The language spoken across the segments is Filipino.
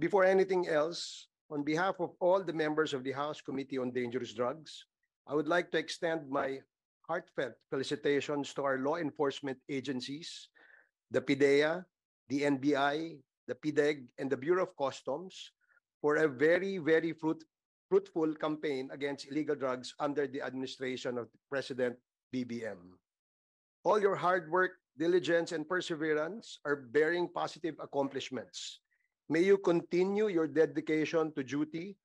Before anything else, on behalf of all the members of the House Committee on Dangerous Drugs, I would like to extend my heartfelt felicitations to our law enforcement agencies, the PIDEA, the NBI, the PIDEG, and the Bureau of Customs for a very, very fruitful campaign against illegal drugs under the administration of President BBM. All your hard work, diligence, and perseverance are bearing positive accomplishments. May you continue your dedication to duty,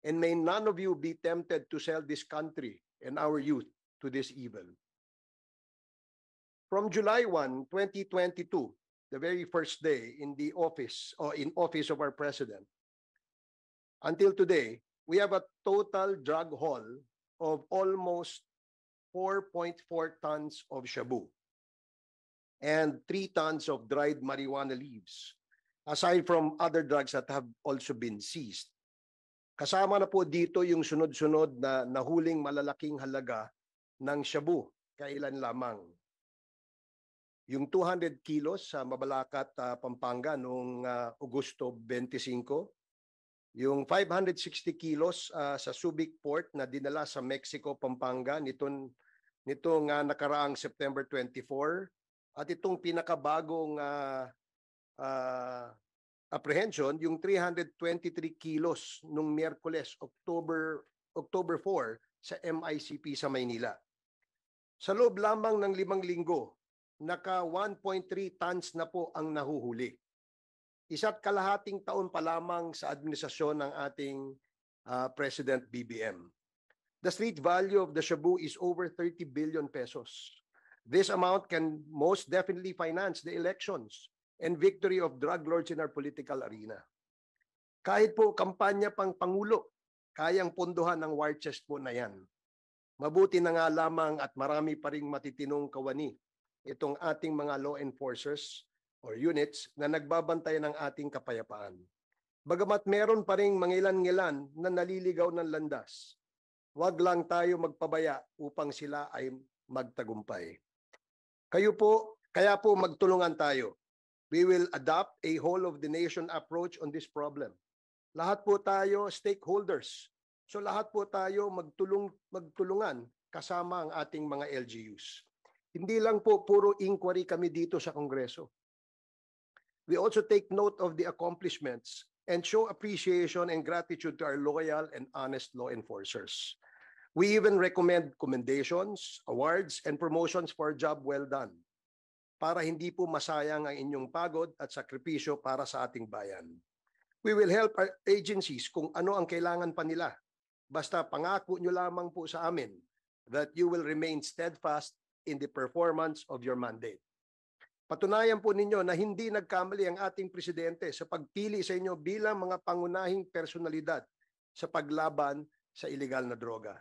and may none of you be tempted to sell this country and our youth to this evil. From July 1, 2022, the very first day in the office of our president, until today, we have a total drug haul of almost 4.4 tons of shabu and 3 tons of dried marijuana leaves, aside from other drugs that have also been seized. Kasama na po dito yung sunod-sunod na nahuling malalaking halaga ng shabu, kailan lamang. Yung 200 kilos sa Mabalacat, Pampanga noong Agosto 25, yung 560 kilos sa Subic Port na dinala sa Mexico, Pampanga nitong nakaraang September 24, at itong pinakabagong apprehension, yung 323 kilos nung Miyerkules, October 4 sa MICP sa Maynila. Sa loob lamang ng 5 linggo, naka 1.3 tons na po ang nahuhuli. Isa't kalahating taon pa lamang sa administrasyon ng ating President BBM. The street value of the shabu is over 30 billion pesos. This amount can most definitely finance the elections and victory of drug lords in our political arena. Kahit po kampanya pang Pangulo, kayang pondohan ng war chest po na yan. Mabuti na nga lamang at marami pa ring matitinong kawani itong ating mga law enforcers or units na nagbabantay ng ating kapayapaan. Bagamat meron pa ring mangilan-ngilan na naliligaw ng landas, wag lang tayo magpabaya upang sila ay magtagumpay. Kaya po magtulungan tayo. We will adopt a whole-of-the-nation approach on this problem. Lahat po tayo stakeholders. So lahat po tayo magtulungan kasama ang ating mga LGUs. Hindi lang po puro inquiry kami dito sa Kongreso. We also take note of the accomplishments and show appreciation and gratitude to our loyal and honest law enforcers. We even recommend commendations, awards, and promotions for a job well done para hindi po masayang ang inyong pagod at sakripisyo para sa ating bayan. We will help our agencies kung ano ang kailangan pa nila. Basta pangako nyo lamang po sa amin that you will remain steadfast in the performance of your mandate. Patunayan po ninyo na hindi nagkamali ang ating presidente sa pagpili sa inyo bilang mga pangunahing personalidad sa paglaban sa iligal na droga.